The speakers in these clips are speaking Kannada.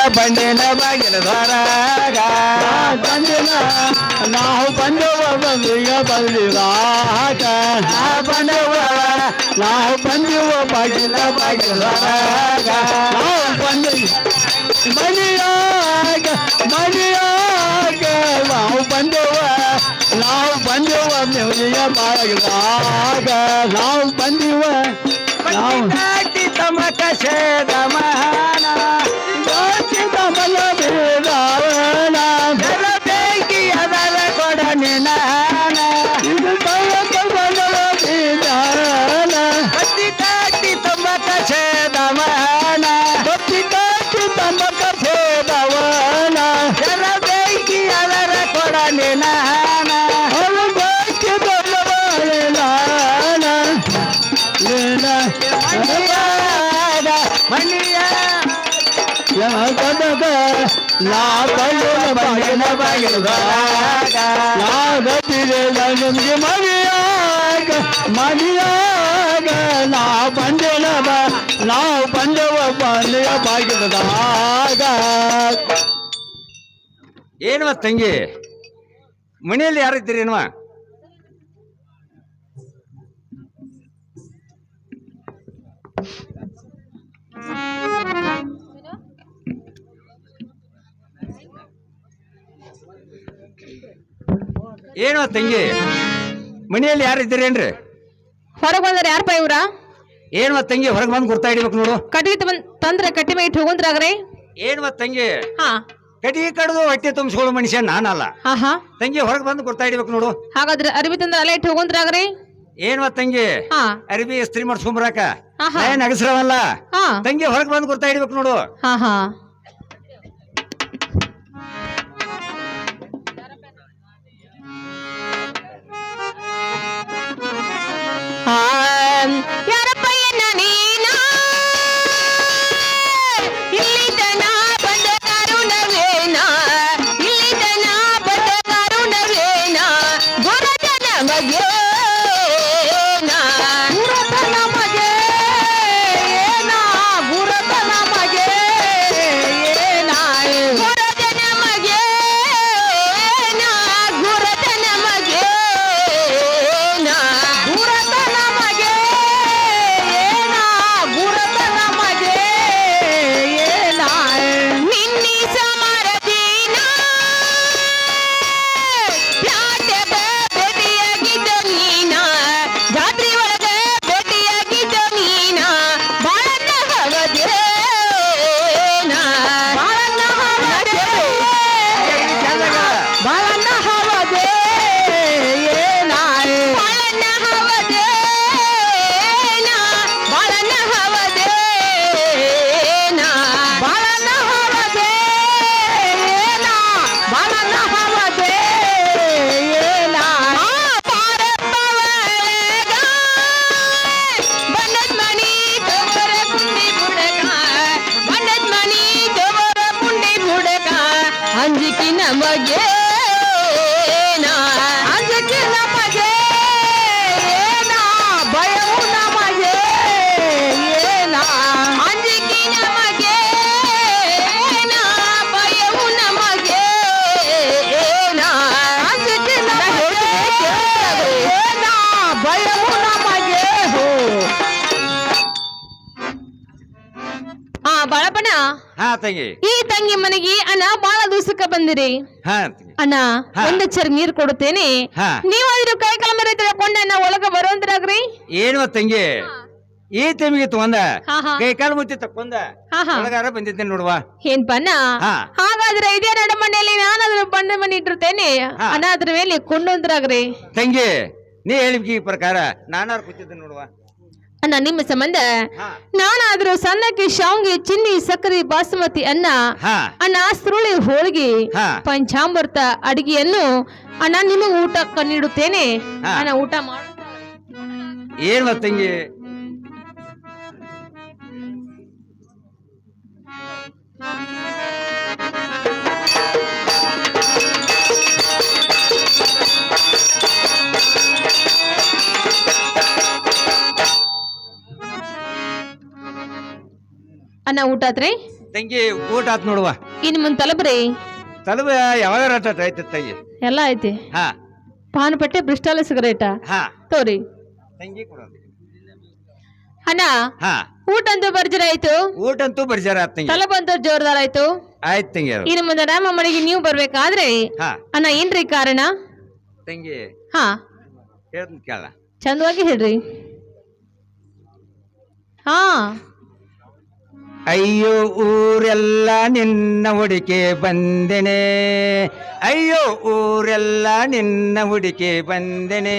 ಬಂಡಿನ ಬಾಗಿಲ ದ್ವಾರಾಗ ಬಂದಿನ ನಾವು ಬಂದವ ಬಂದಿಗ ಬಂದಿರಾಗ ಬಂದವ ನಾವು ಬಂದಿವ ಬಾಗಿಲ ದ್ವಾರಾಗ ನಾವು ಬಂದಿ ಮನೆಯಾಗ ನಾವು ಬಂದವ ಮೇಲಿಯ ಬಾಗಿಲಾಗ ನಾವು ಬಂದಿವ ನಾವು ತಮ್ಮ ಕಷೇದ ಮಹಾನ ತಮಲ ಬೇದಾವಣ ಬೆಂಕಿ ಅದರ ಕೊಡ ನಿನಾನ ಇದು ತಮಲ ಬೇದಾವಣ ಬತ್ತಿ ಕಾಟಿ ತಮ್ಮ ಕಷೇದ ಮಹಾನ ಬತ್ತಿ ಕಾಟಿ ತಮ್ಮ ಕಸೇದವಣ ಬೆಂಕಿ ಅದರ ಕೊಡ ನಿನಾನ ಅವಳು ಬಾಕಿ ದೊಡ್ಡವಾಳ ಮಣಿಯ ಬಾಗಿಲ ಬಾಗಿಲದಾಗ ನಿಮ್ಗೆ ಮನೆಯಾಗ ನಾವು ಬಂದವ ಮನೆಯ ಬಾಗಿಲದಾಗ ಏನ್ವ ತಂಗಿ ಮನೆಯಲ್ಲಿ ಯಾರಿದ್ದೀರಿ ಏನ್ವ ಏನೋ ತಂಗಿ ಮನೆಯಲ್ಲಿ ಯಾರಿದ್ದೀರಿ ಏನ್ರಿ ಹೊರಗೆ ಬಂದ್ರೆ ಯಾರಪ್ಪ ಇವ್ರ ಏನವ ತಂಗಿ ಹೊರಗೆ ಬಂದು ಗುರ್ತಾ ಹಿಡಿಬೇಕು ನೋಡು ಕಟ್ಟಿಗೆ ತಂದ್ರೆ ಕಟ್ಟಿ ಮೇಲೆ ಇಟ್ಟು ಹೋಗಂದ್ರಾಗ್ರಿ ಏನವ ತಂಗಿ ಹಾ ಕಟಿ ಕಡ್ದು ಹೊಟ್ಟೆ ತುಂಬಿಸ್ಕೊಳ್ಳೋ ಮನುಷ್ಯ ನಾನಲ್ಲ ಹಾ ಹಾ ತಂಗಿ ಹೊರಗೆ ಬಂದು ಗುರ್ತಾ ಹಿಡಿಬೇಕು ನೋಡು ಹಾಗಾದ್ರೆ ಅರಿವಿ ತಂದ್ರೆ ಅಲ್ಲೇ ಇಟ್ಟು ಹೋಗಂದ್ರಾಗ್ರಿ ಏನವ ತಂಗಿ ಹಾ ಅರಿಬಿ ಇಸ್ತ್ರಿ ಮಾಡಿಸ್ಕೊಂಬರಾಕ ಆಹಾ. ಏನ್ ಅಗಸ್ರವಲ್ಲ ಹಾ ತಂಗಿ ಹೊರಗೆ ಬಂದು ಗುರ್ತಾ ಹಿಡಿಬೇಕು ನೋಡು ಹಾ ಹಾ ಯಾರಪ್ಪ ಎನ್ನ ನೀನ ಇಲ್ಲಿ ತನ ಬಂದ ಕರುಣವೇನ ಇಲ್ಲಿ ತನ ಬಂದ ಕರುಣವೇನ ಗುರುತ ನಮಗೆ ಬಾಳಪ್ಪನ ಹಾ ತಂಗಿ ಈ ತಂಗಿ ಮನೆಗೆ ಅಣ್ಣ ಬಾಳ ದಿವಸಕ್ಕ ಬಂದಿರಿ ಹಾ ತಂಗಿ ಅಣ್ಣ ಹಾ. ಒಂದ್ ಚರ್ ನೀರ್ ಕೊಡುತ್ತೇನೆ ಹಾ. ನೀವಾದ್ರೂ ಕೈ ಕಾಲ ಮರ ತಿಳ್ಕೊಂಡ ಅಣ್ಣ ಒಳಗ ಬರೋಂದ್ರಾಗ್ರಿ ಏನವ ತಂಗಿ ಈ ತೆಮಿಗೆ ತಗೊಂಡ ಹಾ, ಹಾ. ಕೈ ಕಾಲು ಮುತ್ತಿ ತಕ್ಕೊಂಡ ಹಾ, ಹಾ. ಒಳಗಾರ ಬಂದಿದ್ದೇನೆ ನೋಡುವ ಏನ್ ಪನ್ನ ಹಾ. ಹಾಗಾದ್ರೆ ಇದೇ ನಡ ಮನೆಯಲ್ಲಿ ನಾನಾದ್ರೂ ಬಂಡ ಮನೆ ಇಟ್ಟಿರ್ತೇನೆ ಹಾ. ಅಣ್ಣ ಅದ್ರ ಮೇಲೆ ಕೊಂಡೊಂದ್ರಾಗ್ರಿ ತಂಗಿ ನೀ ಹೇಳಿಕೆ ಪ್ರಕಾರ ನಾನಾರು ಕೂತಿದ್ದೆ ನೋಡುವ ಅಣ್ಣ ನಿಮ್ಮ ಸಂಬಂಧ ಹಾ. ನಾನಾದ್ರೂ ಸಣ್ಣಕ್ಕೆ ಶಾವ್ಗೆ ಚಿನ್ನಿ ಸಕ್ಕರೆ ಬಾಸುಮತಿ ಅನ್ನ ಹಾ ಅಣ್ಣ ಸುರುಳಿ ಹೋಳಿಗೆ ಹಾ. ಪಂಚಾಮೃತ ಅಡಿಗೆಯನ್ನು ಅಣ್ಣ ನಿಮಗೆ ಊಟಕ್ಕೆ ನೀಡುತ್ತೇನೆ ಹಾ. ಅಣ್ಣ ಊಟ ಮಾಡು ಏನವ ತಂಗಿ ಅಣ್ಣ ಊಟ ಆತ್ರಿ ತಂಗಿ ಊಟ ಆತ್ ನೋಡುವ. ಇನ್ ಮುಂದ್ ತಲಬ್ರಿ ತಲುಪ ಯಾವಾಗ ಐತಿ ತಂಗಿ. ಎಲ್ಲ ಐತಿ. ಹಾ ಪಾನ್ ಪಟ್ಟೆ ಬ್ರಿಸ್ಟಾಲ ಸಿಗರೇಟ ಹಾ ತೋರಿ ತಂಗಿ ಕೊಡೋದು. ಅಣ್ಣ ಹಾ ಊಟ ಅಂತೂ ಬರ್ಜರ ಆಯ್ತು, ಊಟ ಅಂತೂ ಬರ್ಜಾರ ಆತ್ ತಂಗಿ. ತಲಬ್ ಅಂತೂ ಜೋರ್ದಾರ್ ಆಯ್ತು. ಆಯ್ತು ತಂಗಿ. ಅದು ಇನ್ನು ಮುಂದೆ ರಾಮ ಮನೆಗೆ ನೀವು ಬರ್ಬೇಕಾದ್ರೆ ಹಾ ಅಣ್ಣ ಏನ್ರಿ ಕಾರಣ? ತಂಗಿ ಹಾ ಹೇಳ್ತೀನಿ ಕೇಳ. ಚಂದವಾಗಿ ಹೇಳ್ರಿ. ಹಾ ಅಯ್ಯೋ ಊರೆಲ್ಲ ನಿನ್ನ ಹುಡುಕೆ ಬಂದೆನೆ, ಅಯ್ಯೋ ಊರೆಲ್ಲ ನಿನ್ನ ಹುಡುಕೆ ಬಂದೆನೆ,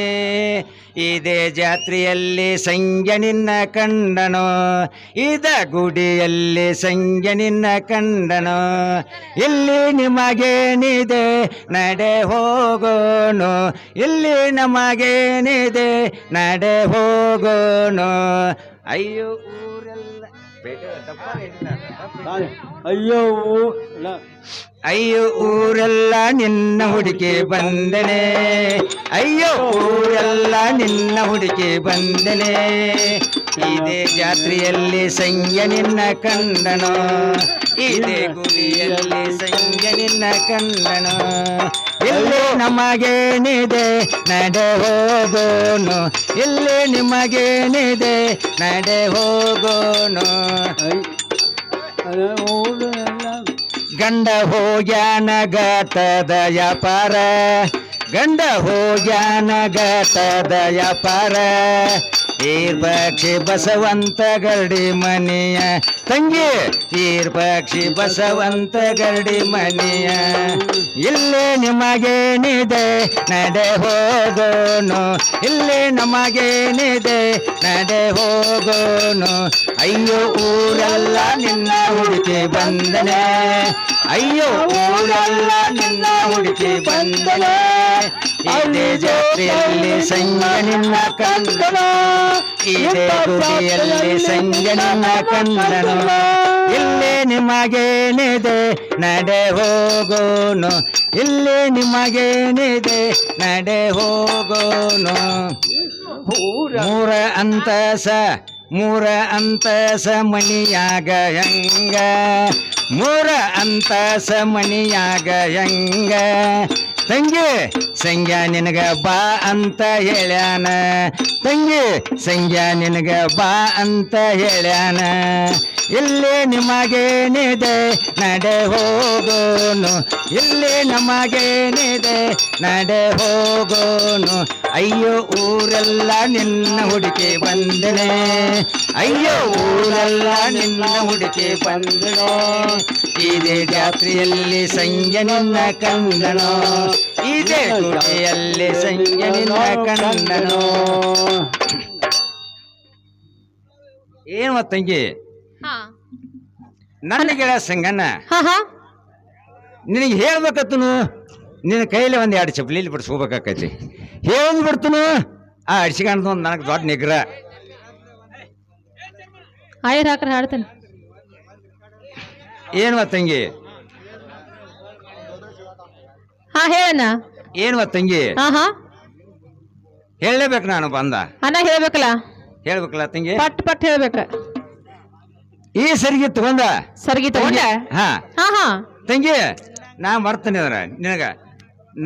ಇದೇ ಜಾತ್ರೆಯಲ್ಲಿ ಸಂಜೆ ನಿನ್ನ ಕಂಡನೋ, ಇದ ಗುಡಿಯಲ್ಲಿ ಸಂಜೆ ನಿನ್ನ ಕಂಡನೋ, ಇಲ್ಲಿ ನಿಮಗೇನಿದೆ ನಡೆ ಹೋಗೋನು, ಇಲ್ಲಿ ನಮಗೇನಿದೆ ನಡೆ ಹೋಗೋನು, ಅಯ್ಯೋ ಊರೆಲ್ಲ ಅಯ್ಯೋ ಅಯ್ಯೋ ಊರೆಲ್ಲ ನಿನ್ನ ಹುಡುಕಿ ಬಂದನೆ, ಅಯ್ಯೋ ಊರೆಲ್ಲ ನಿನ್ನ ಹುಡುಕಿ ಬಂದನೆ, ಇದೇ ಜಾತ್ರೆಯಲ್ಲಿ ಸಂಜೆ ನಿನ್ನ ಕಂಡನೋ, ಇದೇ ಗುಡಿಯಲ್ಲಿ ಸಂಜೆ ನಿನ್ನ ಕಂಡನೋ, ಇಲ್ಲಿ ನಮಗೇನಿದೆ ನಡೆ ಹೋಗೋನು, ಇಲ್ಲಿ ನಿಮಗೇನಿದೆ ನಡೆ ಹೋಗೋನು, ಗಂಡ ಹೋಗ್ಯಾನ ಘಟದ ವ್ಯಾಪಾರ, ಗಂಡ ಹೋಗ್ಯಾನ ಘಟದ ವ್ಯಾಪಾರ, ಈರ್ಪಕ್ಷಿ ಬಸವಂತ ಗರಡಿ ಮನೆಯ ತಂಗಿ, ಈರ್ಪಕ್ಷಿ ಬಸವಂತ ಗರಡಿ ಮನೆಯ, ಇಲ್ಲೇ ನಿಮಗೇನಿದೆ ನಡೆ ಹೋಗೋನು, ಇಲ್ಲಿ ನಮಗೇನಿದೆ ನಡೆ ಹೋಗೋನು, ಅಯ್ಯೋ ಊರೆಲ್ಲ ನಿನ್ನ ಹುಡುಕಿ ಬಂದನೆ, ಅಯ್ಯೋ ಊರೆಲ್ಲ ನಿನ್ನ ಹುಡುಕಿ ಬಂದನೆ, ಇದೇ ಜಾತ್ರೆಯಲ್ಲಿ ಸಂಜೆ ನಿನ್ನ ಕಂಡನೋ, ಇದೇ ಗುಡಿಯಲ್ಲಿ ಸಂಜೆ ನಿನ್ನ ಕಂಡನೋ, ಇಲ್ಲೇ ನಿಮಗೇನಿದೆ ನಡೆ ಹೋಗೋನು, ಇಲ್ಲೇ ನಿಮಗೇನಿದೆ ನಡೆ ಹೋಗೋನು, ಮೂರ ಅಂತಸ ಮೂರ ಅಂತಸ ಮಣಿಯಾಗ ಹೆಂಗ, ಮೂರ ಅಂತಸ ಮಣಿಯಾಗ ಹೆಂಗ, ತಂಗಿ ಸಂಗ್ಯಾ ನಿನಗ ಬಾ ಅಂತ ಹೇಳ್ಯಾನ, ತಂಗಿ ಸಂಗ್ಯಾ ನಿನಗ ಬಾ ಅಂತ ಹೇಳ್ಯಾನ, ಇಲ್ಲಿ ನಿಮಗೇನಿದೆ ನಡೆ ಹೋಗೋನು, ಇಲ್ಲಿ ನಮಗೇನಿದೆ ನಡೆ ಹೋಗೋನು, ಅಯ್ಯೋ ಊರೆಲ್ಲ ನಿನ್ನ ಹುಡುಕಿ ಬಂದನೆ, ಅಯ್ಯೋ ಊರೆಲ್ಲ ನಿನ್ನ ಹುಡುಕಿ ಬಂದನೋ, ಇದೇ ಜಾತ್ರೆಯಲ್ಲಿ ಸಂಜೆ ನಿನ್ನ ಕಂಡನೋ, ಇದೇ ಗುಡಿಯಲ್ಲಿ ಸಂಜೆ ನಿನ್ನ ಕಂಡನೋ. ಏನು ತಂಗಿ ಹಾ ನನ್ನ ಗೆಳೆಯ ಸಂಗಣ್ಣ ಹಾ ಹಾ ನಿನಗೆ ಹೇಳ್ಬೇಕತ್ತನು, ನಿನ್ನ ಕೈಲಿ ಒಂದು ಎರಡು ಚಪ್ಪಲಿ ಬಿಡಿಸ್ಕೋಬೇಕಾಕೈತಿ, ಹೇಳಿ ಬಿಡ್ತನು ಆ ಅಡಿಸಿಕೊಂಡು ಒಂದು ನನಗೆ ದೊಡ್ಡ ನಿಗ್ರ. ಆಯರ್ ಹಾಕ್ರ ಹಾಡ್ತಾನೆ. ಏನು ತಂಗಿ ಹಾ ಹೇಳಣ್ಣ. ಏನು ತಂಗಿ ಹಾ ಹಾ ಹೇಳಲೇಬೇಕು ನಾನು ಬಂದ ಅಣ್ಣ ಹೇಳ್ಬೇಕಲ್ಲ, ಹೇಳ್ಬೇಕಲ್ಲ ತಂಗಿ, ಪಟ್ ಪಟ್ ಹೇಳ್ಬೇಕ. ಈ ಸರಿಗೆ ತಗೊಂಡ ಸರ್ಗಿ ತಗೊಂಡ ಹಾ ಹಾ ಹಾ ತಂಗಿ ನಾ ಮರ್ತೇನೆ ಅದ್ರ ನಿನಗ,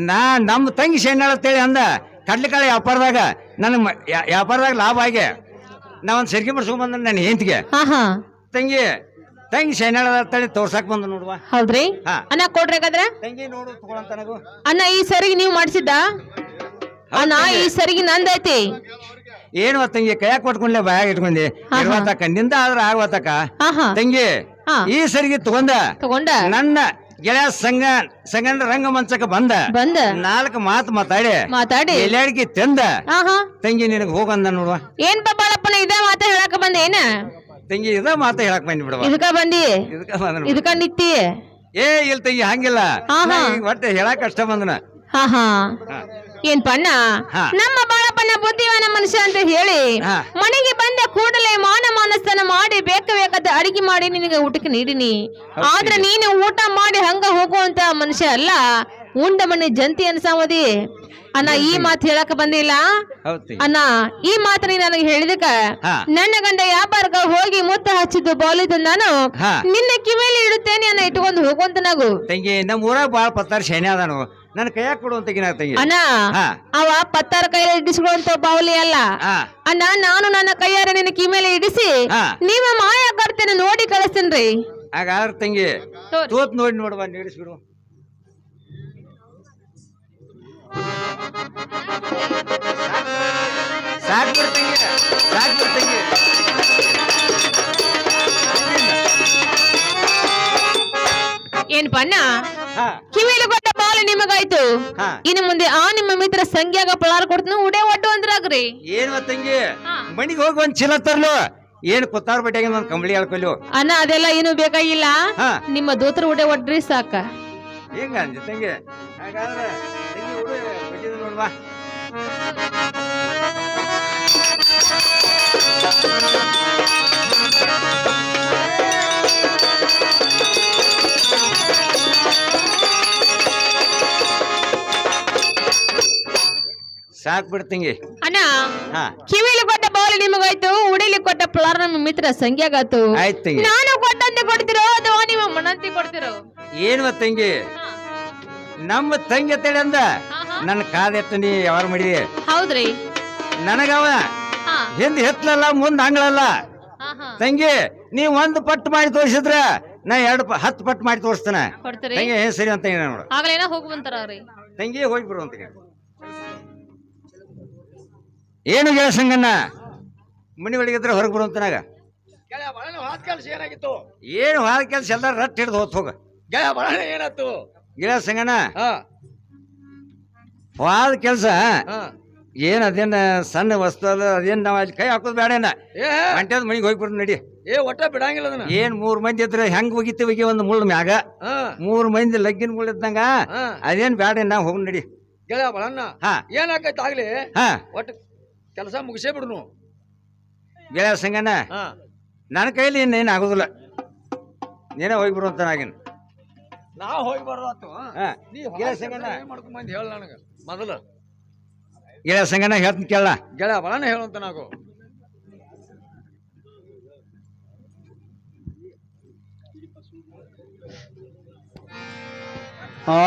ನಾ ನಮ್ಮ ತಂಗಿ ಶೆಣ್ಣಾಳ ಅಂತೇಳಿ ಅಂದ ಕಡ್ಲಿಕಾಳ ವ್ಯಾಪಾರದಾಗ ನನಗೆ ವ್ಯಾಪಾರದಾಗ ಲಾಭ ಆಗಿ ನಾ ಒಂದು ಸರಿಗೆ ಬಿಡ್ಸ್ಕೊಂಡ್ ನನ್ನ ಹೆಂತಿಗೆ ಹಾ ಹಾ ತಂಗಿ ತಂಗಿ ಶೆಣ್ಣಾಳ ಅಂತೇಳಿ ತೋರ್ಸಾಕ್ ಬಂದ ನೋಡುವ. ಹೌದ್ರಿ ಹಾ. ಅಣ್ಣ ಕೊಡ್ರಿ ಹಾಗಾದ್ರೆ. ತಂಗಿ ನೋಡು ತಗೊಳಂತ ನನಗೂ. ಅಣ್ಣ ಈ ಸರಿಗೆ ನೀವು ಮಾಡಿಸಿದ್ದ ಅಣ್ಣ, ಈ ಸರಿಗೆ ನಂದೈತಿ. ಏನು ತಂಗಿ ಕೈಯಾಗ ಕೊಟ್ಕೊಂಡ್ಲೆ ಬಾಯಾಗ ಇಟ್ಕೊಂಡಿ ಇರುವತಕ್ಕ ನಿಂದ ಆದ್ರ ಆಗುವತಕ್ಕ ಹಾ ಹಾ ತಂಗಿ ಹಾ. ಈ ಸರಿಗೆ ತಗೊಂಡ ತಗೊಂಡ ನನ್ನ ಗೆಳೆಯ ಸಂಗಣ್ಣ ರಂಗಮಂಚಕ ಬಂದ ಬಂದ 4 ಮಾತು ಮಾತಾಡಿ ಎಲ್ಲಾಡಿಗೆ ತಂದ ಹಾ ಹಾ ತಂಗಿ ನಿನಗೆ ಹೋಗಂದ ನೋಡುವ. ಏನ್ ಬಾಳಪ್ಪನ ಇದ ಮಾತ ಹೇಳಕ ಬಂದ ಏನ ತಂಗಿ ಇದ ಮಾತ ಹೇಳಕ್ ಬಂದ್ ಬಿಡವ, ಇದಕ್ಕ ಬಂದಿ ಇದಕ್ಕ ಬಂದ ಇದಕ್ಕ ನಿತ್ತಿ. ಏ ಇಲ್ಲ ತಂಗಿ ಹಂಗಿಲ್ಲ, ಹಾ, ಹಾ. ಒಟ್ಟೆ ಹೇಳಕ್ ಕಷ್ಟ ಬಂದನ. ಹಾ ಹಾ ಹಾ. ಏನ್ ಪಣ್ಣ ಹಾ. ನಮ್ಮ ಬಾಳಪ್ಪನ ಬುದ್ಧಿವಾನ ಮನುಷ್ಯ ಅಂತ ಹೇಳಿ ಹಾ. ಮನೆಗೆ ಬಂದ ಕೂಡಲೇ ಮಾನಸ್ತಾನ ಮಾಡಿ ಬೇಕಾದ ಅಡಿಗೆ ಮಾಡಿ ನಿನಗೆ ಊಟಕ್ಕೆ ನೀಡಿನಿ. ಆದ್ರೆ ನೀನು ಊಟ ಮಾಡಿ ಹಂಗ ಹೋಗುವಂತ ಮನುಷ್ಯ ಅಲ್ಲ, ಉಂಡ ಮಣ್ಣಿ ಜಂತಿ ಅನ್ಸಾಮದಿ ಅಣ್ಣ ಈ ಮಾತು ಹೇಳಕ್ ಬಂದಿಲ್ಲ ಹೌದ್ ತಂಗಿ ಅಣ್ಣ. ಈ ಮಾತು ನನಗೆ ಹೇಳಿದಕ್ಕ ಹಾ. ನನ್ನ ಗಂಡ ವ್ಯಾಪಾರಕ್ಕ ಹೋಗಿ ಮುತ್ತ ಹಚ್ಚಿದ್ದು ಬೌಲಿದ್ದು ನಾನು ಹಾ. ನಿನ್ನ ಕಿವಿಯಲ್ಲಿ ಇಡುತ್ತೇನೆ ಅನ್ನ ಇಟ್ಕೊಂಡು ಹೋಗುವಂತ ನಾವು ತಂಗಿ ನಮ್ಮ ಊರಾಗ ಬಾಳ ಪತ್ತಾರ ಶೇನೆ ಅದಾನು ನನ್ನ ಕೈಯಾಗ ಕೊಡು ಅಂತ ತಂಗಿ ಅಣ್ಣ. ಹಾ. ಅವ ಪತ್ತಾರ ಕೈಯಲ್ಲಿ ಇಡಿಸ್ಕೊಳ್ಳುವಂತ ಬಾವಲಿ ಅಲ್ಲ ಹಾ. ಅಣ್ಣ. ನಾನು ನನ್ನ ಕೈಯಾರ ನಿನ್ನ ಕಿವಿಯಲ್ಲಿ ಇಡಿಸಿ ಹಾ. ನೀವ ಮಾಯ ಕರ್ತೇನೆ ನೋಡಿ ಕಳಿಸ್ತೇನ್ರಿ. ಹಾಗಾದ್ರೆ ತಂಗಿ ತೋರಿ. ತೋತ್ ನೋಡಿ ನೋಡುವ ನೀಡಿಸ್ಬಿಡು ಸಾಕ್ ಬಿಡು ತಂಗಿ ಸಾಕ್ ಬಿಡು ತಂಗಿ ಏನ್ ಬಣ್ಣ ಹಾ ಕಿವಿಯಲ್ಲಿ ಕೊಟ್ಟ ಬಾವಲಿ ನಿಮಗಾಯ್ತು. ಹಾ. ಇನ್ನು ಮುಂದೆ ಆ ನಿಮ್ಮ ಮಿತ್ರ ಸಂಖ್ಯಾಗ ಪಳಾರ್ ಕೊಡ್ತೀನಿ ಉಡೇ ಒಟ್ಟು ಅಂದ್ರಾಗ್ರಿ. ಏನ್ ತಂಗಿ ಹಾ. ಮನಿಗೆ ಹೋಗಿ ಒಂದ್ ಚೀಲ ತರ್ಲು ಏನ್ ಕುತ್ತಾರ ಬಟ್ಟೆಗೆ ಒಂದ್ ಕಂಬಳಿ ಹೇಳ್ಕೊಲ್ಲು ಅಣ್ಣ ಅದೆಲ್ಲ ಏನು ಬೇಕಾಗಿಲ್ಲ. ಹಾ. ನಿಮ್ಮ ದೋತ್ರ ಉಡೆ ಒಡ್ರಿ ಸಾಕ. ಹೆಂಗ ಅಂಜಿ ತಂಗಿ ಹಾಗಾದ್ರೆ ತಂಗಿ ಹುಡು ಬಟ್ಟಿದ ನೋಡ್ವಾ ಸಾಕ್ ಬಿಡ್ತಂಗಿ ಅಣ್ಣ ಹಾ ಕಿವಿಲಿ ಕೊಟ್ಟ ಬಾವಲಿ ನಿಮಗಾಯ್ತು, ಉಡಿಲಿ ಕೊಟ್ಟ ಪಳಾರ್ ನಮ್ಮ ಮಿತ್ರ ಸಂಖ್ಯಾಗಾತು. ಆಯ್ತು ತಂಗಿ ನಾನು ಕೊಟ್ಟಂತೆ ಕೊಡ್ತಿರೋ ಅಥವಾ ನಿಮ್ಮ ಮನಂತೆ ಕೊಡ್ತಿರೋ? ಏನ್ ತಂಗಿ ನಮ್ಮ ತಂಗಿ ತಳಿ ಅಂದ ನನ್ನ ಕಾದೆತ್ತು ನೀ ಯಾವಾರ ಮಾಡಿದಿ ಹೌದ್ರಿ. ನನಗವ ಹಾ ಹಿಂದ್ ಹೆತ್ಲಲ್ಲ ಮುಂದ್ ಹಂಗ್ಳಲ್ಲ ಹಾ ಹಾ ತಂಗಿ ನೀ ಒಂದ್ ಪಟ್ಟು ಮಾಡಿ ತೋರಿಸಿದ್ರ ನಾ 10 ಪಟ್ಟು ಮಾಡಿ ತೋರಿಸ್ತಾನ ಕೊಡ್ತೀರಿ. ತಂಗಿ ಏನ್ ಸರಿ ಅಂತ ನೋಡು ಆಗ್ಲೇನ ಹೋಗ್ಬಂತಾರ್ರಿ. ತಂಗಿ ಹೋಗಿ ಬಿಡು ಅಂತ ಏನು ಗೆಳ ಸಂಗಣ್ಣ ಮನಿ ಒಳಗಿದ್ರೆ ಹೊರಗೆ ಬಿಡು ಅಂತನಾಗ ಕೆಲಸ ಏನಾಗಿತ್ತು ಏನು ಹಾದ ಕೆಲಸ ಎಲ್ಲ ರಟ್ ಹಿಡ್ದು ಹೋಗ ಗೆಳೆಯ ಬಹಳ ಏನಾಯ್ತು ಗೆಳ ಸಂಗಣ್ಣ ಹಾ ವಾದ ಕೆಲಸ ಹಾ ಏನ್ ಅದೇನ ಸಣ್ಣ ವಸ್ತು ಅಲ್ಲ ಅದೇನ್ ನಾವ್ ಅಲ್ಲಿ ಕೈ ಹಾಕೋದ್ ಬೇಡೇನ ಏ ಮಂಟ್ಯದ ಮನಿಗೆ ಹೋಗಿ ಬಿಡು ನಡಿ ಏ ಒಟ್ಟ ಬಿಡಂಗಿಲ್ಲ ಅದನ್ನ ಏನ್ 3 ಮಂದಿ ಇದ್ರೆ ಹೆಂಗ್ ಹೋಗಿತ್ತೀವಿ ಒಂದು ಮುಳ್ಳು ಮ್ಯಾಗ ಹಾ 3 ಮಂದಿ ಲಗ್ಗಿನ ಮುಳ್ಳು ಇದ್ದಂಗ ಹಾ ಅದೇನ್ ಬೇಡ ನಾ ಹೋಗಿ ನಡಿ ಗೆಳೆಯ ಬಳಣ್ಣ ಹಾ ಏನಾಕೈತೆ ಆಗ್ಲಿ ಹಾ ಒಟ್ಟು ಕೆಲಸ ಮುಗಿಸೇ ಬಿಡುನು ಗೆಳೆಯ ಸಂಗಣ್ಣ ಹಾ ನನ್ನ ಕೈಲಿ ಇನ್ನೇನು ಆಗೋದಿಲ್ಲ ನೀನೇ ಹೋಗಿ ಬಿಡು ಅಂತ ನಾಗಿನ ನಾ ಹೋಗಿ ಬರೋದಾತು ಹಾ ನೀ ಗೆಳೆಯ ಸಂಗಣ್ಣ ಮಾಡ್ಕೊಂಡ್ ಬಂದು ಹೇಳ ನನಗ ಮೊದಲು ಗೆಳೆಯ ಸಂಗಣ್ಣ ಹೇಳ್ತೀನಿ ಕೇಳ ಗೆಳೆಯ ಬಳಣ್ಣ ಹೇಳುವಂತ ನಾವು ಆ